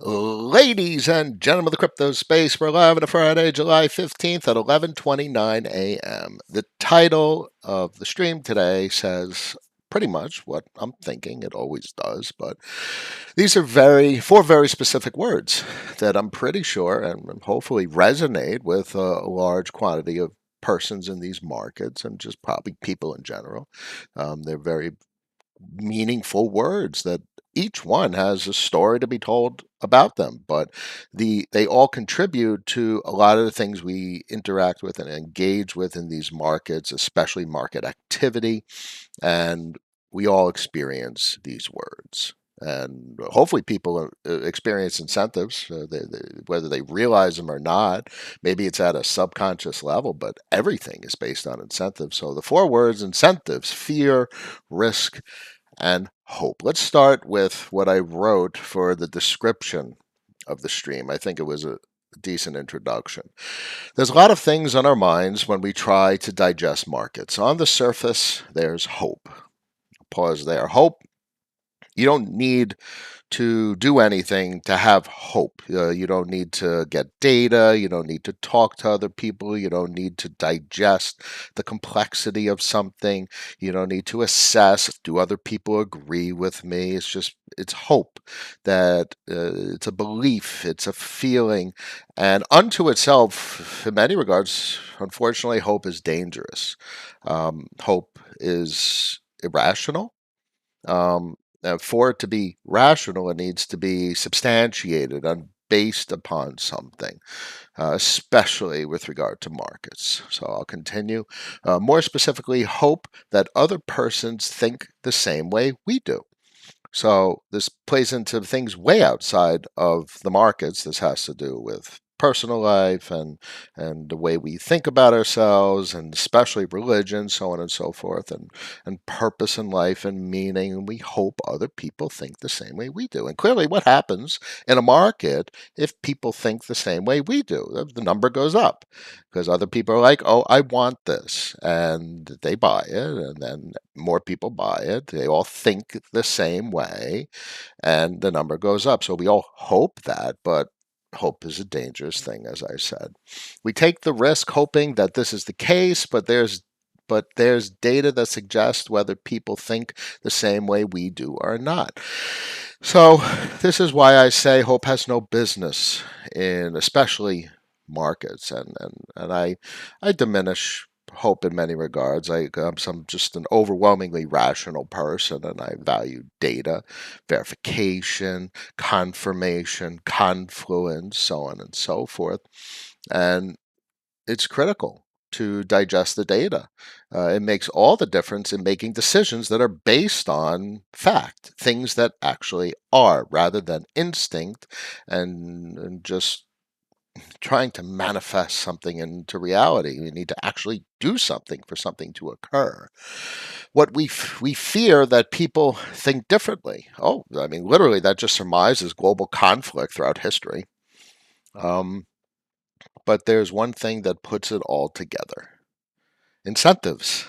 Ladies and gentlemen of the crypto space, we're live on a Friday, July 15th at 11:29 a.m. The title of the stream today says pretty much what I'm thinking. It always does, but these are four very specific words that I'm pretty sure and hopefully resonate with a large quantity of persons in these markets and just probably people in general. They're very meaningful words that each one has a story to be told about them, but they all contribute to a lot of the things we interact with and engage with in these markets, especially market activity, and we all experience these words. And hopefully, people experience incentives, whether they realize them or not. Maybe it's at a subconscious level, but everything is based on incentives. So, the four words incentives: fear, risk, and hope. Let's start with what I wrote for the description of the stream. I think it was a decent introduction. There's a lot of things on our minds when we try to digest markets. On the surface, there's hope. Pause there. Hope. You don't need to do anything to have hope. You don't need to get data. You don't need to talk to other people. You don't need to digest the complexity of something. You don't need to assess, do other people agree with me? It's hope that it's a belief, it's a feeling. And unto itself, in many regards, unfortunately, hope is dangerous. Hope is irrational. For it to be rational, it needs to be substantiated and based upon something, especially with regard to markets. So I'll continue. More specifically, hope that other persons think the same way we do. So this plays into things way outside of the markets. This has to do with personal life and the way we think about ourselves, and especially religion, so on and so forth, and purpose in life and meaning. And we hope other people think the same way we do. And clearly, what happens in a market if people think the same way we do? The number goes up because other people are like, "Oh, I want this," and they buy it, and then more people buy it. They all think the same way, and the number goes up. So we all hope that, but hope is a dangerous thing, as I said. We take the risk hoping that this is the case, but there's data that suggests whether people think the same way we do or not. So this is why I say hope has no business in especially markets, and I diminish hope in many regards. I'm just an overwhelmingly rational person, and I value data, verification, confirmation, confluence, so on and so forth. And it's critical to digest the data. It makes all the difference in making decisions that are based on fact, things that actually are, rather than instinct and just trying to manifest something into reality. We need to actually do something for something to occur. What we fear that people think differently. Oh, I mean, literally, that just surmises global conflict throughout history. Um, but there's one thing that puts it all together: incentives.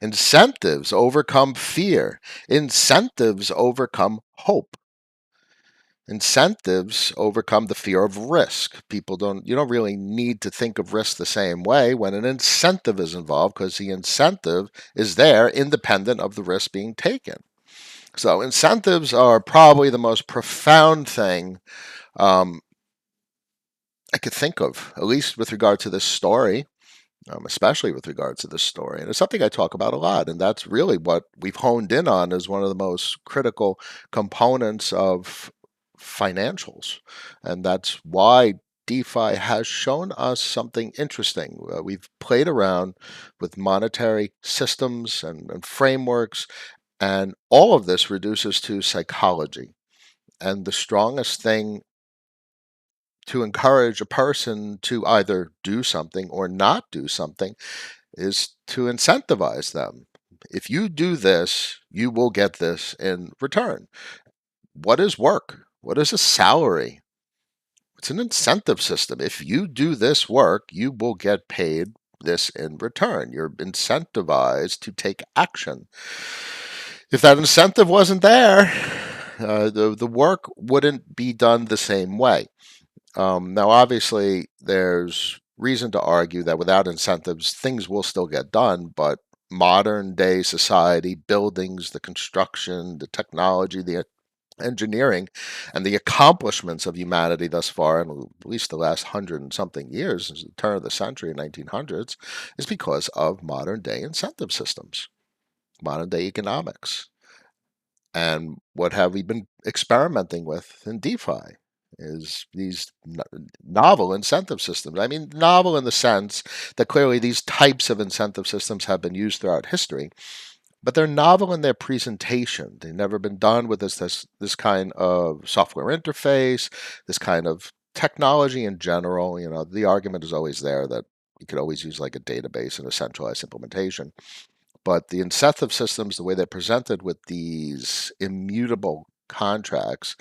Incentives overcome fear. Incentives overcome hope. Incentives overcome the fear of risk. You don't really need to think of risk the same way when an incentive is involved, because the incentive is there independent of the risk being taken. So incentives are probably the most profound thing um, I could think of, at least with regard to this story. Especially with regards to this story. And it's something I talk about a lot. And that's really what we've honed in on as one of the most critical components of financials. And that's why DeFi has shown us something interesting. We've played around with monetary systems and frameworks, and all of this reduces to psychology. And the strongest thing to encourage a person to either do something or not do something is to incentivize them. If you do this, you will get this in return. What is work? What is a salary? It's an incentive system. If you do this work, you will get paid this in return. You're incentivized to take action. If that incentive wasn't there, The work wouldn't be done the same way. Now, obviously, there's reason to argue that without incentives, things will still get done, but modern day society, buildings, the construction, the technology, the engineering, and the accomplishments of humanity thus far, in at least the last hundred and something years, since the turn of the century, 1900s, is because of modern day incentive systems, modern day economics. And what have we been experimenting with in DeFi is these novel incentive systems. I mean, novel in the sense that clearly these types of incentive systems have been used throughout history, but they're novel in their presentation. They've never been done with this kind of software interface, this kind of technology in general. You know, the argument is always there that you could always use like a database and a centralized implementation. But the incentive systems, the way they're presented with these immutable contracts,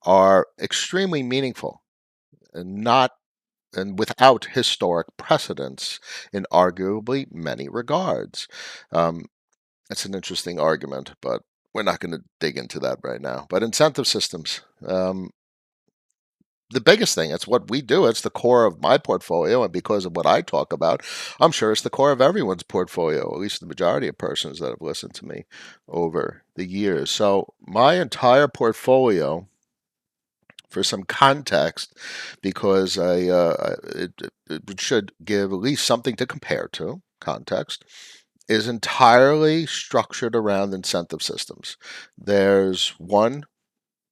are extremely meaningful and not and without historic precedents in arguably many regards. Um, that's an interesting argument, but we're not going to dig into that right now. But incentive systems, the biggest thing, it's what we do. It's the core of my portfolio. And because of what I talk about, I'm sure it's the core of everyone's portfolio, at least the majority of persons that have listened to me over the years. So my entire portfolio, for some context, because it should give at least something to compare to, context, is entirely structured around incentive systems. There's one,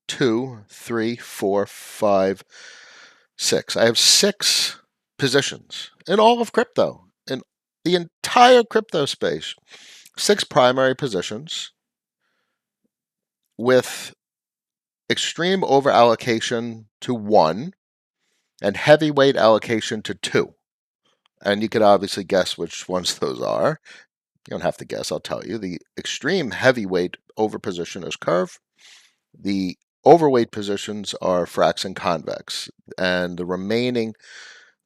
two, three, four, five, six. I have six positions in all of crypto, in the entire crypto space. Six primary positions with extreme over allocation to one and heavyweight allocation to two. And you could obviously guess which ones those are. You don't have to guess, I'll tell you. The extreme heavyweight over position is Curve. The overweight positions are Frax and Convex. And the remaining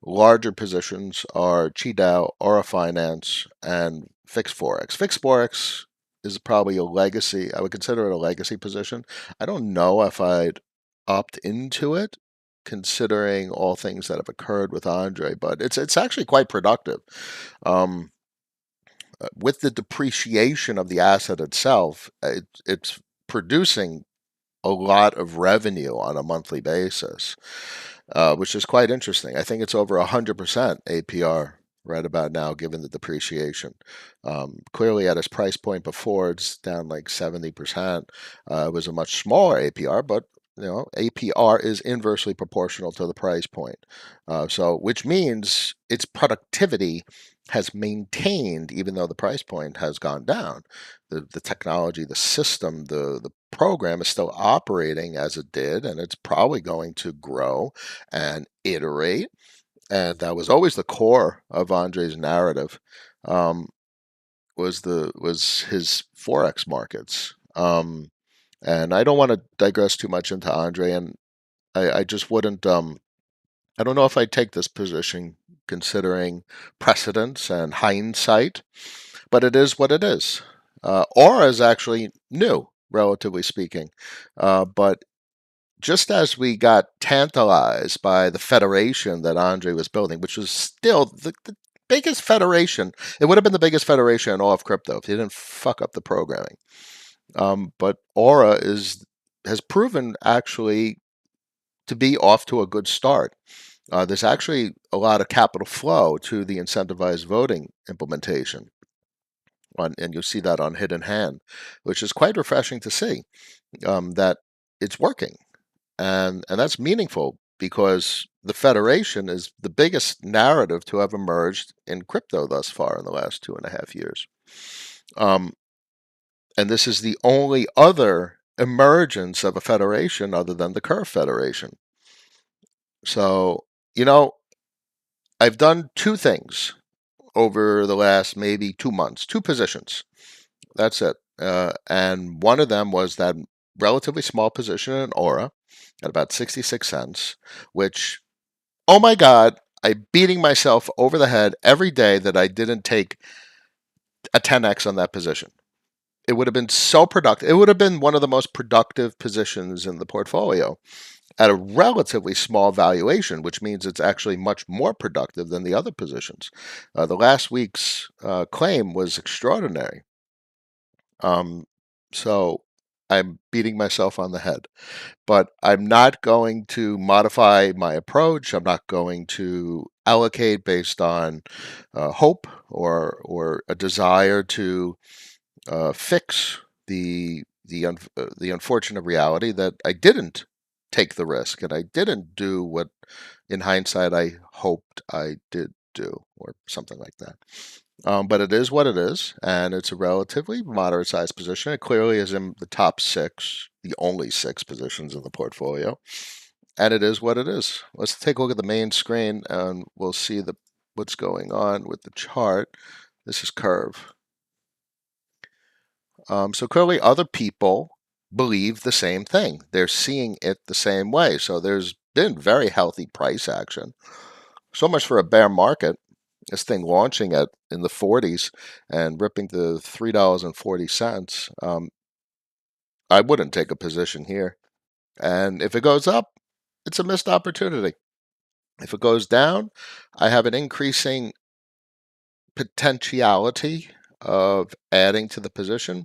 larger positions are Qidao, Aura Finance, and Fixed Forex. Fixed Forex is probably a legacy. I would consider it a legacy position. I don't know if I'd opt into it, considering all things that have occurred with Andre, but it's actually quite productive. Um, with the depreciation of the asset itself, it's producing a lot of revenue on a monthly basis, which is quite interesting. I think it's over 100% APR right about now, given the depreciation. Clearly, at its price point before, it's down like 70%. It was a much smaller APR, but APR is inversely proportional to the price point. Which means its productivity has maintained even though the price point has gone down. The technology, the system, the program is still operating as it did, and it's probably going to grow and iterate. And that was always the core of Andre's narrative. Was his forex markets. And I don't want to digress too much into Andre, and I just wouldn't. I don't know if I'd take this position considering precedence and hindsight, but it is what it is. Aura is actually new, relatively speaking, but just as we got tantalized by the federation that Andre was building, which was still the biggest federation, it would have been the biggest federation in all of crypto if he didn't fuck up the programming. But Aura has proven actually to be off to a good start. There's actually a lot of capital flow to the incentivized voting implementation, and you'll see that on Hidden Hand, which is quite refreshing to see that it's working. And that's meaningful because the Federation is the biggest narrative to have emerged in crypto thus far in the last 2.5 years. And this is the only other emergence of a federation other than the Curve Federation. So, I've done two things over the last maybe 2 months, two positions. That's it. And one of them was that relatively small position in Aura at about 66 cents, which, oh my God, I'm beating myself over the head every day that I didn't take a 10x on that position. it would have been so productive. It would have been one of the most productive positions in the portfolio at a relatively small valuation, which means it's actually much more productive than the other positions. The last week's claim was extraordinary. Um, so I'm beating myself on the head, but I'm not going to modify my approach. I'm not going to allocate based on hope or a desire to fix the unfortunate reality that I didn't take the risk and I didn't do what, in hindsight, I hoped I did do, or something like that. But it is what it is, and it's a relatively moderate sized position. It clearly is in the top six, the only six positions in the portfolio, and it is what it is. Let's take a look at the main screen, and we'll see what's going on with the chart. This is curve. So clearly, other people believe the same thing. They're seeing it the same way. So there's been very healthy price action. So much for a bear market. This thing launching at in the 40s and ripping to $3.40. I wouldn't take a position here. And if it goes up, it's a missed opportunity. If it goes down, I have an increasing potentiality of adding to the position.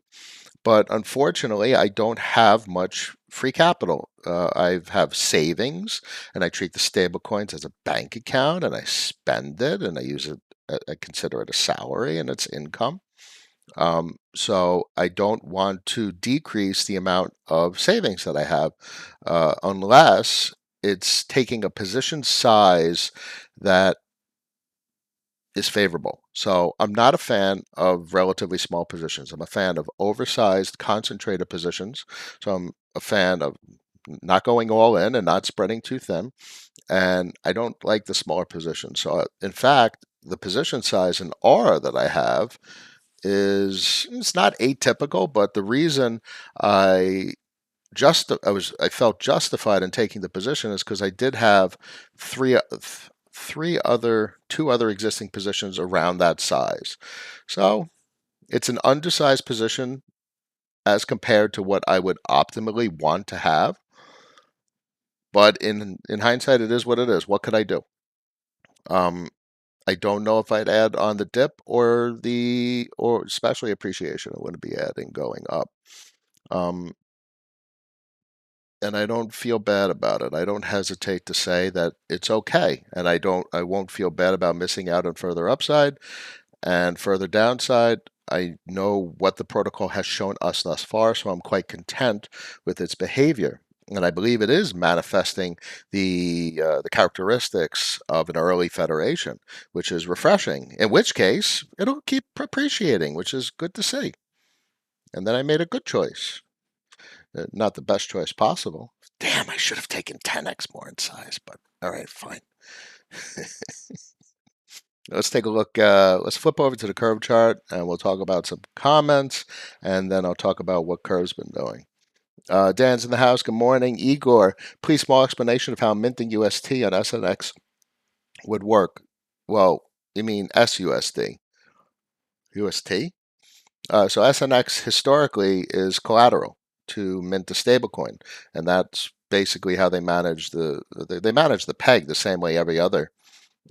But unfortunately, I don't have much free capital. I have savings, and I treat the stable coins as a bank account, and I spend it, and I use it. I consider it a salary, and it's income. So I don't want to decrease the amount of savings that I have, unless it's taking a position size that is favorable. So I'm not a fan of relatively small positions. I'm a fan of oversized, concentrated positions. So I'm a fan of not going all in and not spreading too thin. And I don't like the smaller positions. So, in fact, the position size and aura that I have is it's not atypical, but the reason I I felt justified in taking the position is because I did have three two other existing positions around that size. So it's an undersized position as compared to what I would optimally want to have. But in hindsight, it is what it is. What could I do? Um, I don't know if I'd add on the dip or especially appreciation. I wouldn't be adding going up. Um, and I don't feel bad about it. I don't hesitate to say that it's okay, and I won't feel bad about missing out on further upside and further downside. I know what the protocol has shown us thus far, so I'm quite content with its behavior. And I believe it is manifesting the characteristics of an early federation, which is refreshing. In which case, it'll keep appreciating, which is good to see. And then I made a good choice. Not the best choice possible. Damn, I should have taken 10x more in size, but all right, fine. Let's take a look. Let's flip over to the curve chart and we'll talk about some comments and then I'll talk about what curve's been doing. Dan's in the house. Good morning. Igor, please small explanation of how minting UST on SNX would work. Well, you mean SUSD? UST? So SNX historically is collateral to mint a stablecoin, and that's basically how they manage the peg the same way every other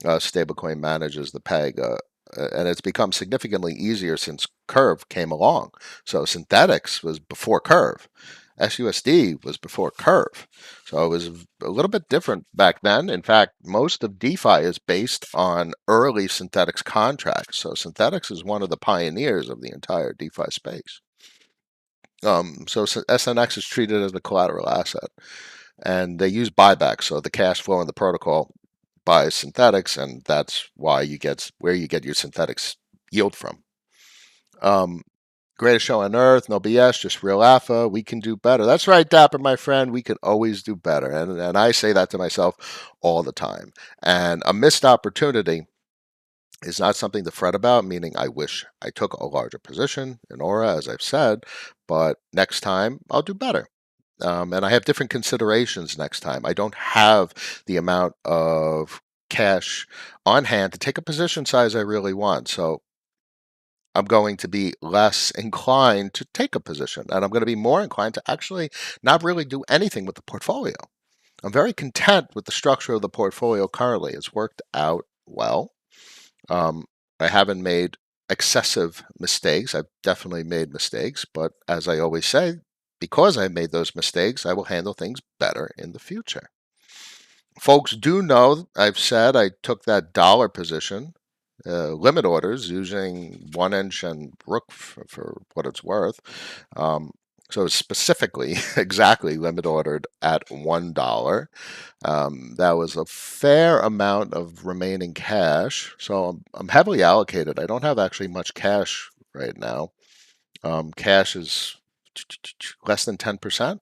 stablecoin manages the peg. And it's become significantly easier since Curve came along. So Synthetics was before Curve. SUSD was before Curve. So it was a little bit different back then. In fact, most of DeFi is based on early Synthetics contracts. So Synthetics is one of the pioneers of the entire DeFi space. So SNX is treated as a collateral asset, and they use buybacks. So the cash flow in the protocol buys synthetics, and that's why you get where you get your synthetics yield from. Um, Greatest show on earth, no BS, just real alpha. We can do better. That's right, Dapper, my friend. We can always do better, and I say that to myself all the time. And a missed opportunity is not something to fret about, meaning I wish I took a larger position in Aura, as I've said, but next time I'll do better. And I have different considerations next time. I don't have the amount of cash on hand to take a position size I really want. So I'm going to be less inclined to take a position, and I'm going to be more inclined to actually not really do anything with the portfolio. I'm very content with the structure of the portfolio currently. It's worked out well. Um, I haven't made excessive mistakes. I've definitely made mistakes, but as I always say, because I made those mistakes, I will handle things better in the future. Folks do know I've said I took that dollar position, limit orders using 1 inch and Rook for what it's worth. Um, so specifically, exactly limit ordered at $1. That was a fair amount of remaining cash. So I'm heavily allocated. I don't have actually much cash right now. Cash is less than 10%,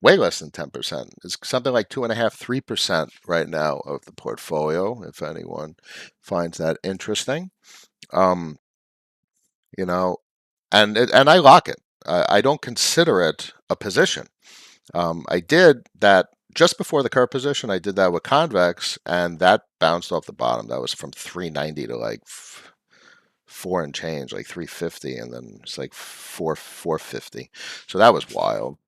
way less than 10%. It's something like 2.5, 3% right now of the portfolio, if anyone finds that interesting. Um, you know, and I lock it. I don't consider it a position. I did that just before the curve position. I did that with convex, and that bounced off the bottom. That was from 390 to like four and change, like 350, and then it's like 450. So that was wild.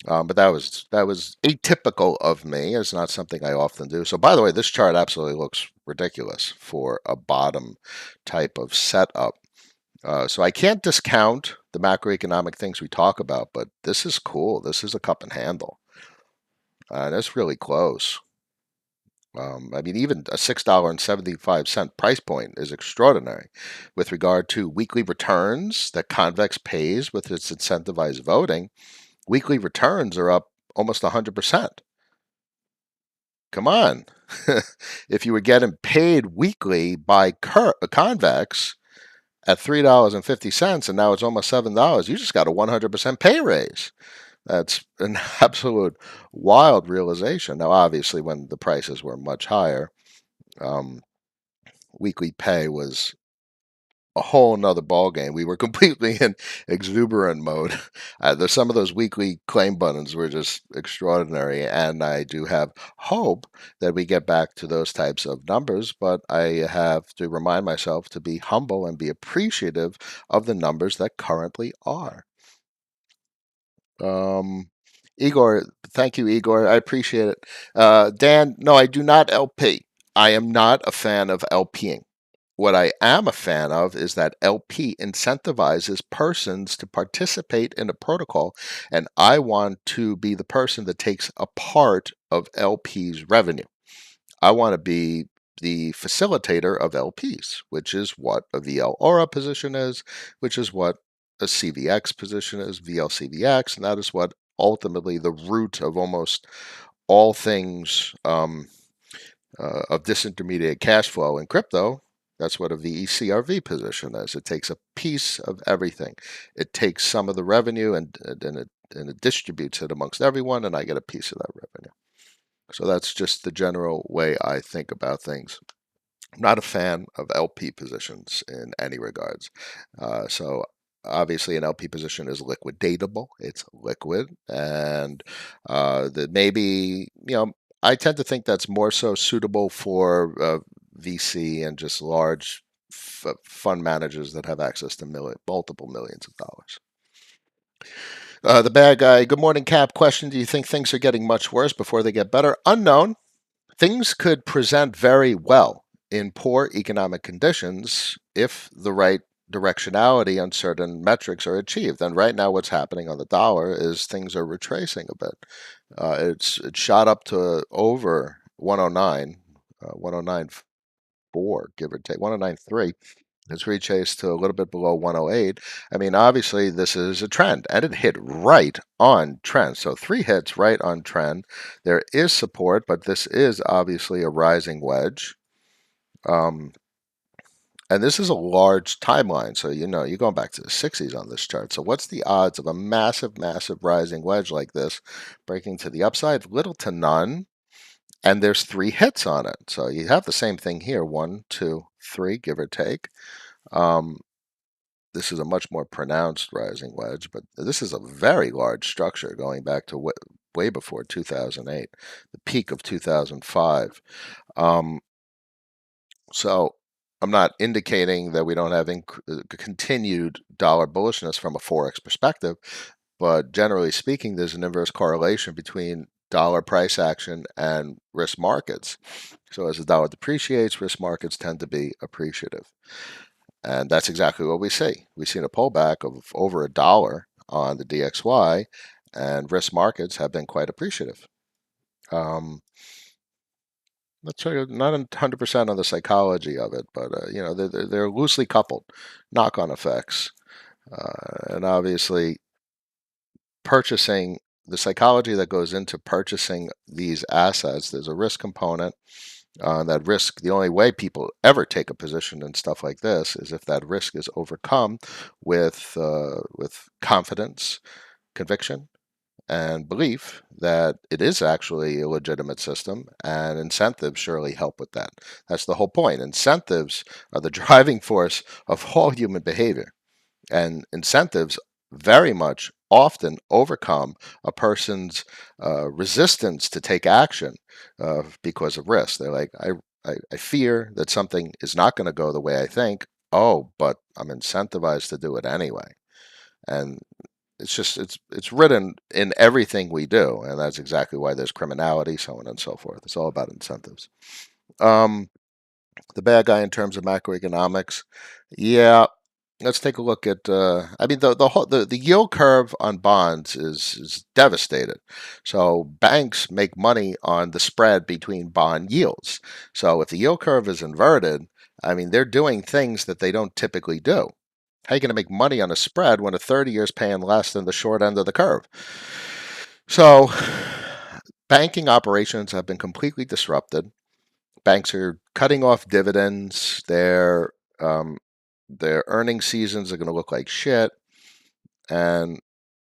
But that was atypical of me. It's not something I often do. So by the way, this chart absolutely looks ridiculous for a bottom type of setup. So I can't discount the macroeconomic things we talk about, but this is cool. This is a cup and handle. That's really close. I mean, even a $6.75 price point is extraordinary with regard to weekly returns that Convex pays with its incentivized voting. Weekly returns are up almost 100%. Come on. If you were getting paid weekly by Convex at $3.50 and now it's almost $7, you just got a 100% pay raise. That's an absolute wild realization. Now, obviously, when the prices were much higher, um, weekly pay was a whole nother ballgame. We were completely in exuberant mode. Some of those weekly claim buttons were just extraordinary, and I do have hope that we get back to those types of numbers. But I have to remind myself to be humble and be appreciative of the numbers that currently are. Um, Igor, thank you, Igor. I appreciate it. Dan, no, I do not LP. I am not a fan of LPing. What I am a fan of is that LP incentivizes persons to participate in a protocol, and I want to be the person that takes a part of LP's revenue. I want to be the facilitator of LPs, which is what a VL Aura position is, which is what a CVX position is, VLCVX, and that is what ultimately the root of almost all things of disintermediate cash flow in crypto. That's what a VECRV position is. It takes a piece of everything. It takes some of the revenue and it distributes it amongst everyone, and I get a piece of that revenue. So that's just the general way I think about things. I'm not a fan of LP positions in any regards. So obviously, an LP position is liquidatable. It's liquid, and that maybe I tend to think that's more so suitable for VC and just large fund managers that have access to multiple millions of dollars. The bad guy. Good morning, Cap. Question: do you think things are getting much worse before they get better? Unknown. Things could present very well in poor economic conditions if the right directionality on certain metrics are achieved. And right now, what's happening on the dollar is things are retracing a bit. It shot up to over 109, 109.4, give or take, 109.3. It's retraced to a little bit below 108. I mean, obviously, this is a trend, and it hit right on trend. So 3 hits right on trend. There is support, but this is obviously a rising wedge. Um, and this is a large timeline. So, you're going back to the 60s on this chart. So, what's the odds of a massive, massive rising wedge like this breaking to the upside? Little to none. And there's 3 hits on it. So, you have the same thing here 1, 2, 3, give or take. This is a much more pronounced rising wedge, but this is a very large structure going back to way before 2008, the peak of 2005. So I'm not indicating that we don't have continued dollar bullishness from a forex perspective, but generally speaking, there's an inverse correlation between dollar price action and risk markets. So as the dollar depreciates, risk markets tend to be appreciative. And that's exactly what we see. We've seen a pullback of over $1 on the DXY, and risk markets have been quite appreciative. Let's say not 100% on the psychology of it, but they're loosely coupled knock-on effects, and obviously purchasing the psychology that goes into purchasing these assets. There's a risk component. That risk, the only way people ever take a position in stuff like this is if that risk is overcome with confidence, conviction, and belief that it is actually a legitimate system, and incentives surely help with that. That's the whole point. Incentives are the driving force of all human behavior, and incentives very much often overcome a person's resistance to take action because of risk. They're like, I fear that something is not going to go the way I think. Oh, but I'm incentivized to do it anyway. And it's written in everything we do, and that's exactly why there's criminality, so on and so forth. It's all about incentives. Um, the bad guy in terms of macroeconomics, yeah. Let's take a look at. I mean, the yield curve on bonds is devastated. So banks make money on the spread between bond yields. So if the yield curve is inverted, I mean, they're doing things that they don't typically do. How are you going to make money on a spread when a 30 year is paying less than the short end of the curve? So, banking operations have been completely disrupted. Banks are cutting off dividends. Their earning seasons are going to look like shit. And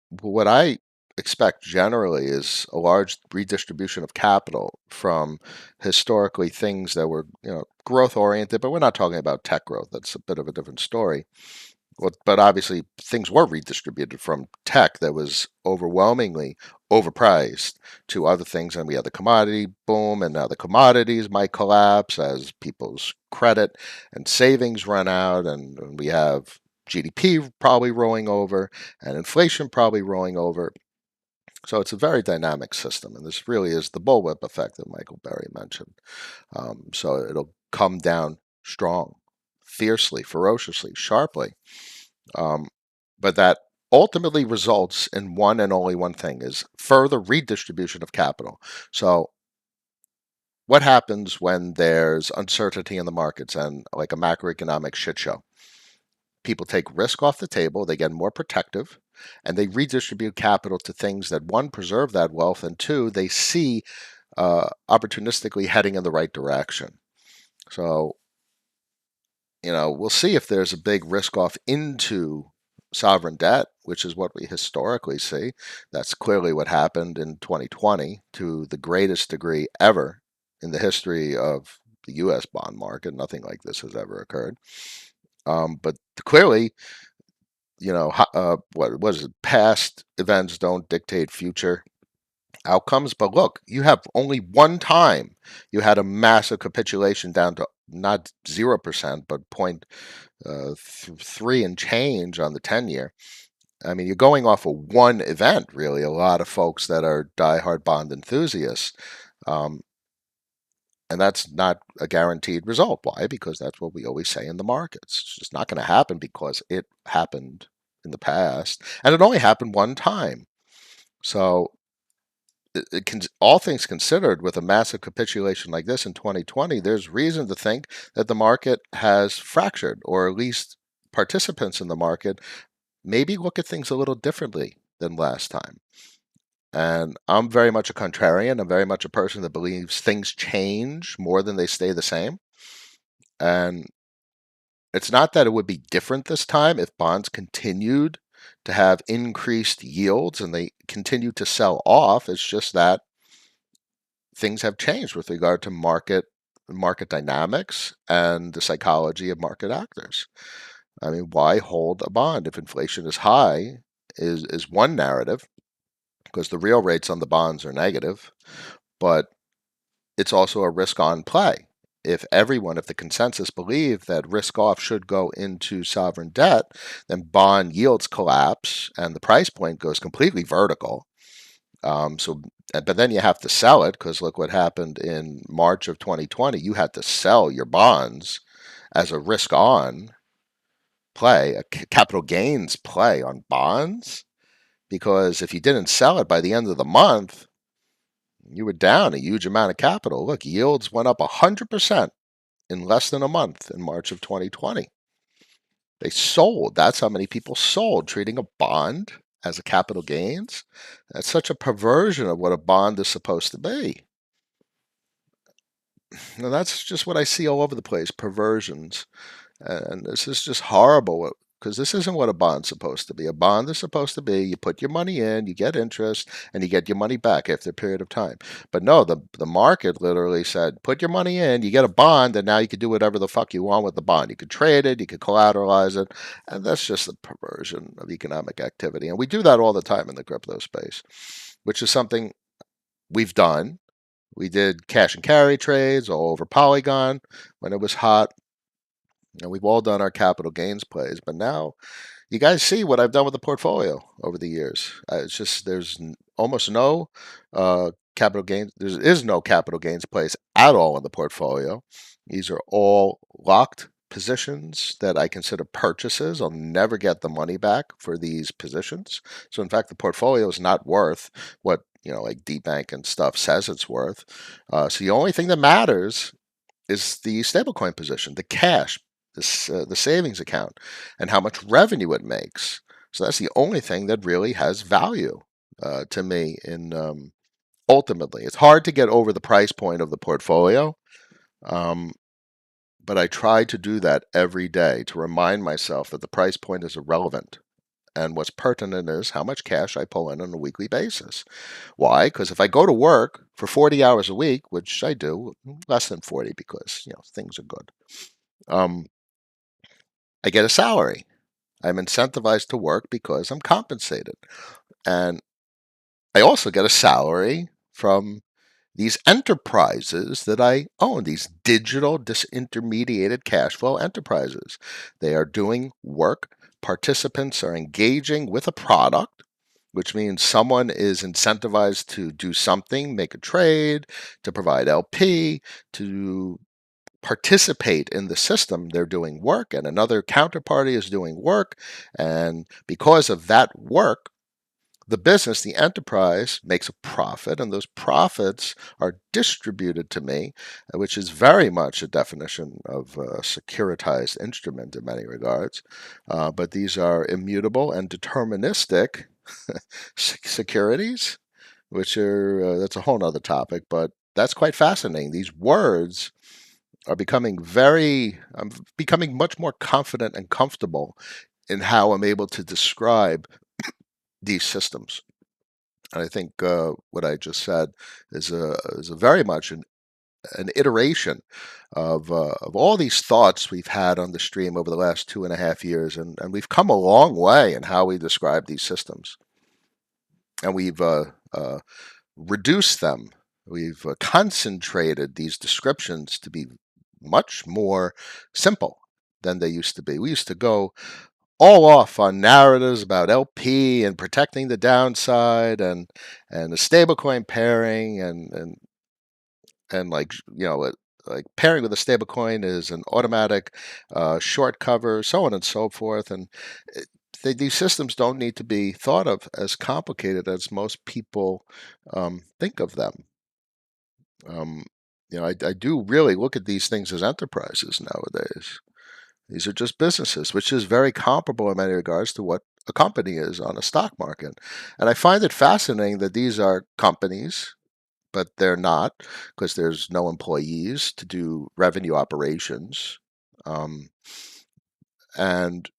what I expect generally is a large redistribution of capital from historically things that were, growth oriented, but we're not talking about tech growth. That's a bit of a different story. Well, but obviously things were redistributed from tech that was overwhelmingly overpriced to other things, and we had the commodity boom, and now the commodities might collapse as people's credit and savings run out, and we have GDP probably rolling over and inflation probably rolling over. So it's a very dynamic system, and this really is the bullwhip effect that Michael Berry mentioned. So it'll come down strong, fiercely, ferociously, sharply. Um, but that ultimately results in one and only one thing is further redistribution of capital. So what happens when there's uncertainty in the markets and like a macroeconomic shit show? People take risk off the table, they get more protective, and they redistribute capital to things that, one, preserve that wealth, and two, they see opportunistically heading in the right direction. So we'll see if there's a big risk off into sovereign debt, which is what we historically see. That's clearly what happened in 2020 to the greatest degree ever in the history of the US bond market. Nothing like this has ever occurred. But clearly, what was it? Past events don't dictate future outcomes. But look, you have only one time you had a massive capitulation down to not 0%, but 0.3 and change on the 10-year. I mean, you're going off of one event, really. A lot of folks that are diehard bond enthusiasts. Um, and that's not a guaranteed result. Why? Because that's what we always say in the markets. It's just not going to happen because it happened in the past. And it only happened one time. So all things considered, with a massive capitulation like this in 2020, there's reason to think that the market has fractured, or at least participants in the market maybe look at things a little differently than last time. And I'm very much a contrarian. I'm very much a person that believes things change more than they stay the same. And it's not that it would be different this time if bonds continued to have increased yields and they continue to sell off. It's just that things have changed with regard to market dynamics and the psychology of market actors. I mean, why hold a bond if inflation is high is one narrative, because the real rates on the bonds are negative, but it's also a risk on play. if the consensus believed that risk off should go into sovereign debt, then bond yields collapse and the price point goes completely vertical. But then you have to sell it because look what happened in March of 2020. You had to sell your bonds as a risk on play, a capital gains play on bonds, because if you didn't sell it by the end of the month, you were down a huge amount of capital. Look, yields went up 100% in less than a month in March of 2020. They sold. That's how many people sold, treating a bond as a capital gains. That's such a perversion of what a bond is supposed to be. Now, that's just what I see all over the place, perversions. And this is just horrible because this isn't what a bond's supposed to be. A bond is supposed to be you put your money in, you get interest, and you get your money back after a period of time. But no, the market literally said, put your money in, you get a bond, and now you can do whatever the fuck you want with the bond. You could trade it, you could collateralize it, and that's just a perversion of economic activity. And we do that all the time in the crypto space, which is something we've done. We did cash and carry trades all over Polygon when it was hot. And we've all done our capital gains plays, but now you guys see what I've done with the portfolio over the years. It's just there's almost no capital gains. There is no capital gains plays at all in the portfolio. These are all locked positions that I consider purchases. I'll never get the money back for these positions. So in fact, the portfolio is not worth what like DBank and stuff says it's worth. So the only thing that matters is the stablecoin position, the cash, the savings account, and how much revenue it makes. So that's the only thing that really has value to me. Ultimately, it's hard to get over the price point of the portfolio, um, but I try to do that every day to remind myself that the price point is irrelevant. And what's pertinent is how much cash I pull in on a weekly basis. Why? Because if I go to work for 40 hours a week, which I do, less than 40 because things are good, um, I get a salary. I'm incentivized to work because I'm compensated. And I also get a salary from these enterprises that I own, these digital disintermediated cash flow enterprises. They are doing work. Participants are engaging with a product, which means someone is incentivized to do something, make a trade, to provide LP, to participate in the system. They're doing work, and another counterparty is doing work. And because of that work, the business, the enterprise, makes a profit, and those profits are distributed to me, which is very much a definition of a securitized instrument in many regards. But these are immutable and deterministic securities, which are that's a whole nother topic, but that's quite fascinating. These words are I'm becoming much more confident and comfortable in how I'm able to describe these systems. And I think what I just said is a very much an iteration of all these thoughts we've had on the stream over the last 2.5 years, and we've come a long way in how we describe these systems, and we've reduced them. We've concentrated these descriptions to be much more simple than they used to be. We used to go all off on narratives about LP and protecting the downside and the stablecoin pairing and like pairing with a stablecoin is an automatic short cover, so on and so forth. And these systems don't need to be thought of as complicated as most people think of them. Um, I do really look at these things as enterprises nowadays. These are just businesses, which is very comparable in many regards to what a company is on a stock market. And I find it fascinating that these are companies, but they're not because there's no employees to do revenue operations. Um, and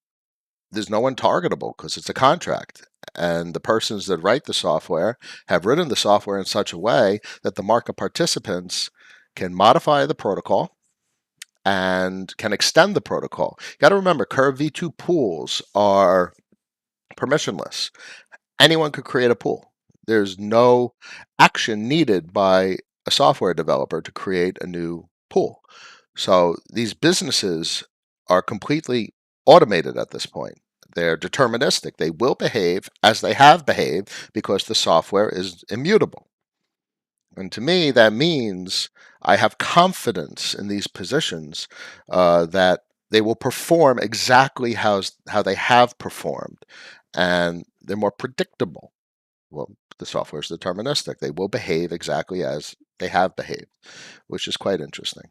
there's no one targetable because it's a contract. And the persons that write the software have written the software in such a way that the market participants can modify the protocol and can extend the protocol. You got to remember, Curve V2 pools are permissionless. Anyone could create a pool. There's no action needed by a software developer to create a new pool. So these businesses are completely automated at this point. They're deterministic. They will behave as they have behaved because the software is immutable. And to me, that means I have confidence in these positions that they will perform exactly how they have performed, and they're more predictable. Well, the software is deterministic. They will behave exactly as they have behaved, which is quite interesting.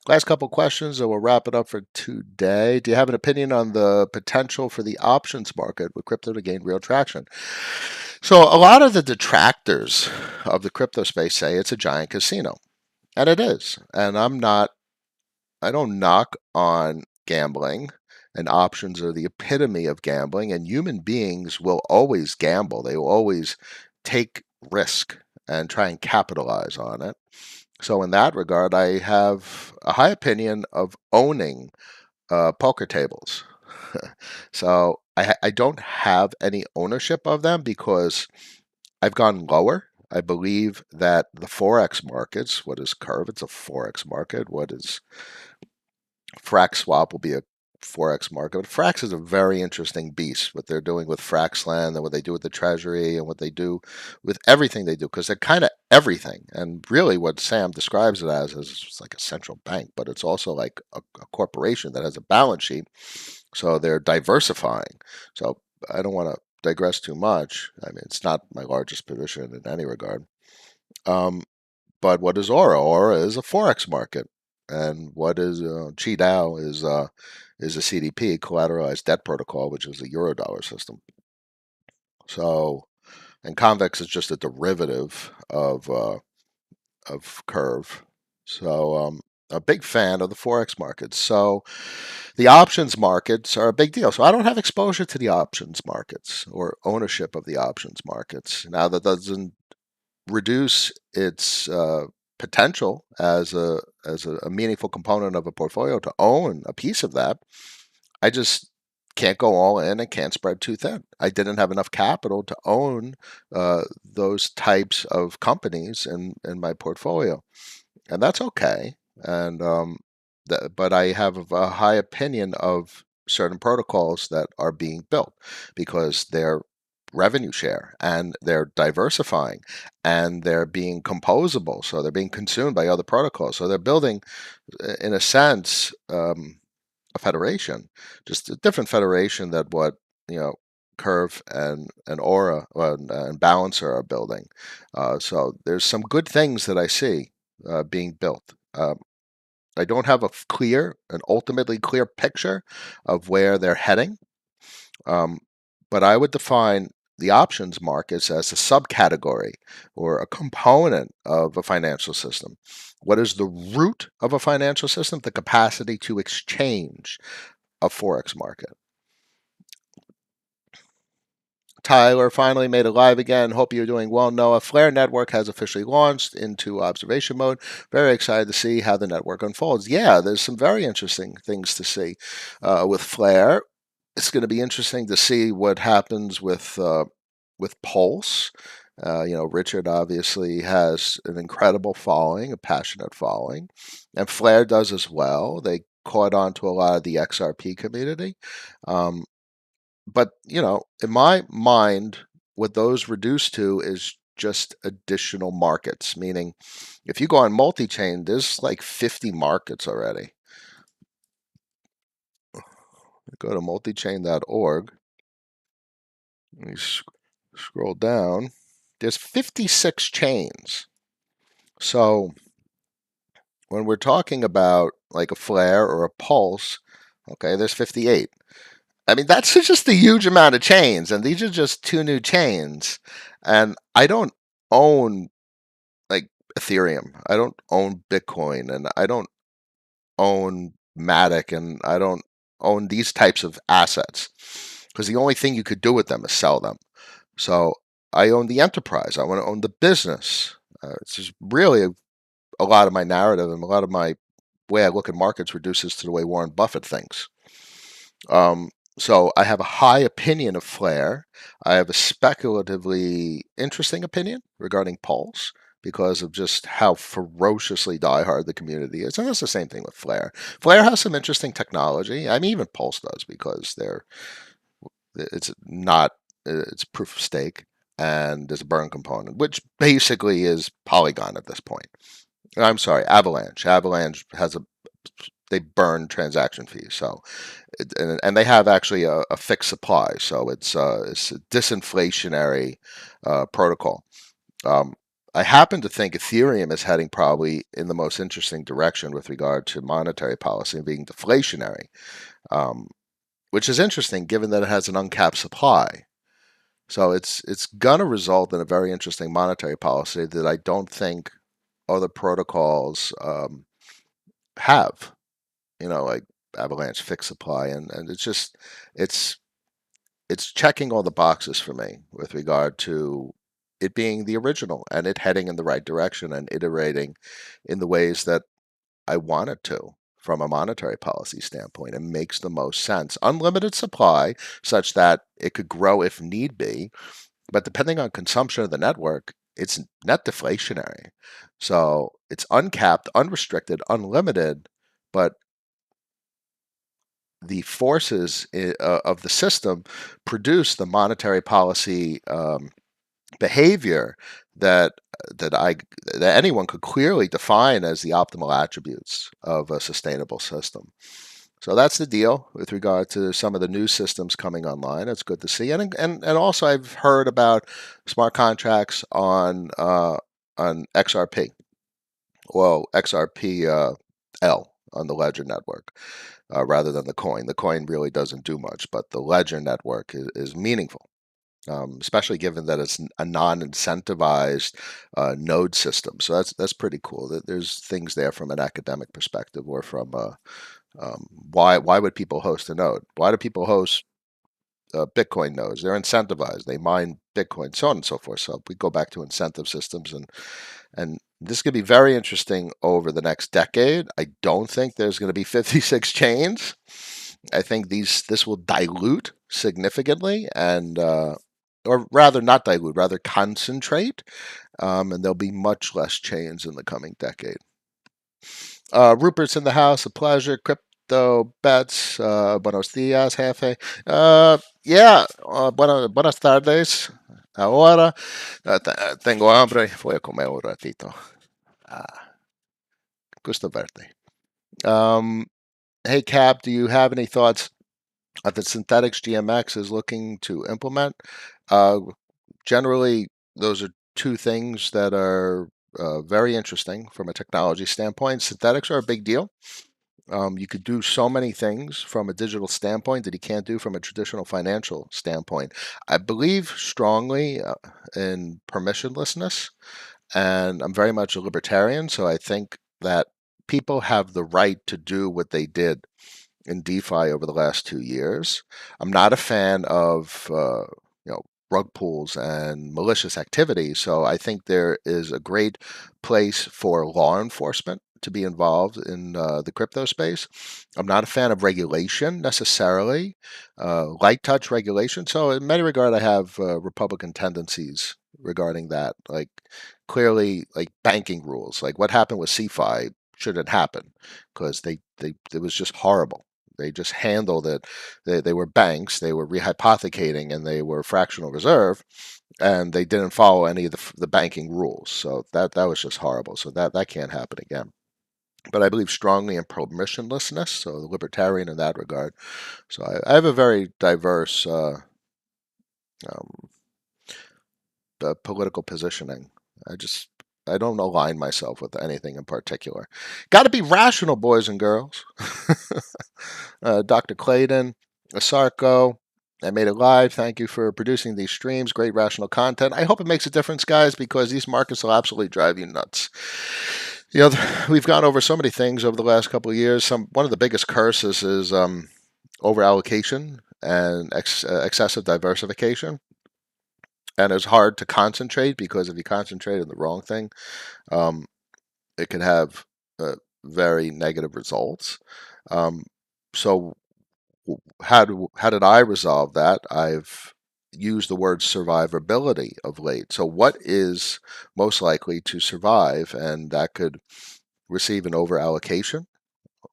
Last couple questions, and we'll wrap it up for today. Do you have an opinion on the potential for the options market with crypto to gain real traction? So, a lot of the detractors of the crypto space say it's a giant casino, and it is. And I don't knock on gambling, and options are the epitome of gambling, and human beings will always gamble. They will always take risk and try and capitalize on it. So, in that regard, I have a high opinion of owning poker tables. So, I don't have any ownership of them because I've gone lower. I believe that the Forex markets, what is Curve? It's a Forex market. What is Frax Swap will be a Forex market. But Frax is a very interesting beast, what they're doing with Fraxland and what they do with the Treasury and what they do with everything they do, because they're kind of everything. And really what Sam describes it as is it's like a central bank, but it's also like a corporation that has a balance sheet. So they're diversifying. So I don't want to digress too much. I mean, it's not my largest position in any regard. Um, but what is Aura? Aura is a forex market, and what is QiDao is a CDP, collateralized debt protocol, which is a eurodollar system. So, and Convex is just a derivative of Curve. So, a big fan of the forex markets. So, the options markets are a big deal. So, I don't have exposure to the options markets or ownership of the options markets. Now, that doesn't reduce its potential as a meaningful component of a portfolio to own a piece of that. I just can't go all in and can't spread too thin. I didn't have enough capital to own those types of companies in my portfolio, and that's okay. And but I have a high opinion of certain protocols that are being built because they're revenue share and they're diversifying and they're being composable, so they're being consumed by other protocols. So they're building, in a sense, a federation, just a different federation that what you know Curve and Aura and Balancer are building. So there's some good things that I see being built. I don't have a clear, an ultimately clear picture of where they're heading, um, but I would define the options markets as a subcategory or a component of a financial system. What is the root of a financial system? The capacity to exchange a forex market. Tyler finally made it live again. Hope you're doing well, Noah. Flare Network has officially launched into observation mode. Very excited to see how the network unfolds. Yeah, there's some very interesting things to see with Flare. It's going to be interesting to see what happens with Pulse. Richard obviously has an incredible following, a passionate following, and Flare does as well. They caught on to a lot of the XRP community. Um, but, in my mind, what those reduce to is just additional markets, meaning if you go on multi-chain, there's like 50 markets already. Go to multichain.org. You scroll down. There's 56 chains. So when we're talking about like a Flare or a Pulse, okay, there's 58. I mean, that's just a huge amount of chains, and these are just two new chains. And I don't own like Ethereum. I don't own Bitcoin, and I don't own Matic, and I don't own these types of assets because the only thing you could do with them is sell them. So I own the enterprise. I want to own the business. It's just really a lot of my narrative and a lot of my way I look at markets reduces to the way Warren Buffett thinks. So I have a high opinion of Flare. I have a speculatively interesting opinion regarding Pulse. because of just how ferociously diehard the community is. And that's the same thing with Flare. Flare has some interesting technology. I mean, even Pulse does because it's not it's proof of stake and there's a burn component, which basically is Polygon at this point. I'm sorry, Avalanche. Avalanche has a they burn transaction fees, so and they have actually a fixed supply, so it's a disinflationary protocol. Um, I happen to think Ethereum is heading probably in the most interesting direction with regard to monetary policy and being deflationary, um, which is interesting given that it has an uncapped supply. So it's going to result in a very interesting monetary policy that I don't think other protocols have. Like Avalanche fixed supply, and it's it's checking all the boxes for me with regard to it being the original and it heading in the right direction and iterating in the ways that I want it to from a monetary policy standpoint. It makes the most sense. Unlimited supply, such that it could grow if need be, but depending on consumption of the network, it's net deflationary. So it's uncapped, unrestricted, unlimited, but the forces of the system produce the monetary policy behavior that that I that anyone could clearly define as the optimal attributes of a sustainable system. So that's the deal with regard to some of the new systems coming online. It's good to see, and also I've heard about smart contracts on XRP. Well, XRP L on the Ledger network rather than the coin. The coin really doesn't do much, but the Ledger network is meaningful, especially given that it's a non-incentivized node system. So that's pretty cool. There's things there from an academic perspective, or from why would people host a node? Why do people host Bitcoin nodes? They're incentivized. They mine Bitcoin, so on and so forth. So we go back to incentive systems, and this could be very interesting over the next decade. I don't think there's going to be 56 chains. I think this will dilute significantly, and or rather not dilute, rather concentrate, and there'll be much less chains in the coming decade. Rupert's in the house. A pleasure. Crypto bets. Buenos dias, jefe. Yeah. Buenas tardes. Ahora tengo hambre. Voy a comer un ratito. Ah, gusto verte. Um, hey, Cap, do you have any thoughts that Synthetics GMX is looking to implement? Uh, Generally, those are two things that are very interesting from a technology standpoint. Synthetics are a big deal. You could do so many things from a digital standpoint that you can't do from a traditional financial standpoint. I believe strongly in permissionlessness, and I'm very much a libertarian, so I think that people have the right to do what they did in DeFi over the last 2 years. I'm not a fan of rug pulls and malicious activity, so I think there is a great place for law enforcement to be involved in the crypto space. I'm not a fan of regulation necessarily, light touch regulation. So in many regard, I have Republican tendencies regarding that. Like clearly, like banking rules, like what happened with CFI shouldn't happen because they it was just horrible. They just handled it. They were banks. They were rehypothecating, and they were fractional reserve, and they didn't follow any of the banking rules. So that was just horrible. So that can't happen again. But I believe strongly in permissionlessness, so the libertarian in that regard. So I have a very diverse um, political positioning. I don't align myself with anything in particular. Got to be rational, boys and girls. Dr. Clayton, Asarco, I made it live. Thank you for producing these streams. Great rational content. I hope it makes a difference, guys, because these markets will absolutely drive you nuts. We've gone over so many things over the last couple of years. One of the biggest curses is over allocation and excessive diversification. And it's hard to concentrate because if you concentrate on the wrong thing, um, it can have very negative results. So how did I resolve that? use the word survivability of late. So, what is most likely to survive? And that could receive an over allocation,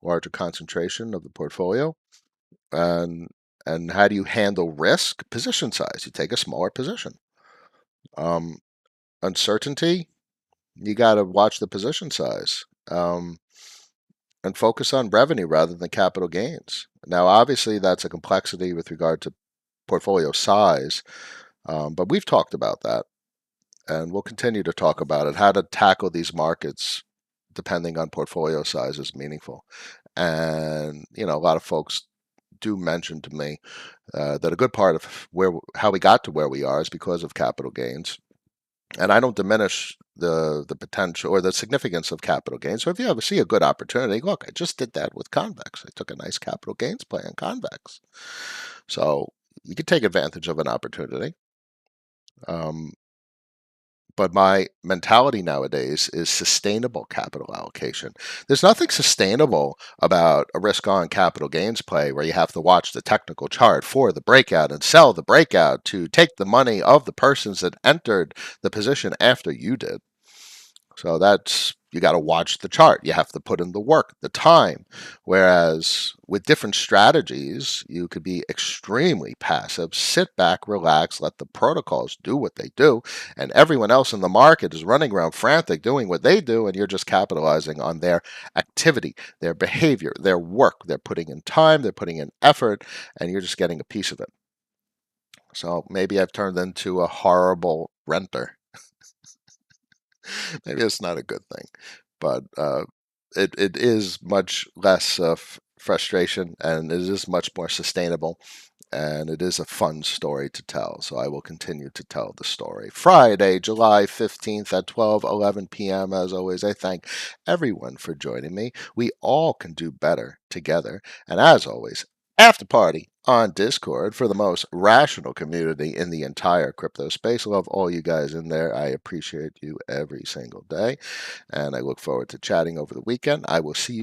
larger concentration of the portfolio. And how do you handle risk? Position size. You take a smaller position. Um, Uncertainty. You got to watch the position size. And focus on revenue rather than capital gains. Now, obviously, that's a complexity with regard to portfolio size, but we've talked about that, and we'll continue to talk about it. How to tackle these markets depending on portfolio size is meaningful. And a lot of folks do mention to me that a good part of how we got to where we are is because of capital gains. And I don't diminish the potential or the significance of capital gains. So if you ever see a good opportunity, look, I just did that with Convex. I took a nice capital gains play on Convex. So you can take advantage of an opportunity. But my mentality nowadays is sustainable capital allocation. There's nothing sustainable about a risk on capital gains play where you have to watch the technical chart for the breakout and sell the breakout to take the money of the persons that entered the position after you did. So you got to watch the chart. You have to put in the work, the time. Whereas with different strategies, you could be extremely passive, sit back, relax, let the protocols do what they do. And everyone else in the market is running around frantic doing what they do. And you're just capitalizing on their activity, their behavior, their work. They're putting in time, they're putting in effort, and you're just getting a piece of it. So maybe I've turned into a horrible renter. Maybe it's not a good thing, but it is much less frustration, and it is much more sustainable, and it is a fun story to tell. So I will continue to tell the story. Friday, July 15th at 12:11 p.m. As always, I thank everyone for joining me. We all can do better together. And as always, after party on Discord for the most rational community in the entire crypto space. Love all you guys in there. I appreciate you every single day. And I look forward to chatting over the weekend. I will see you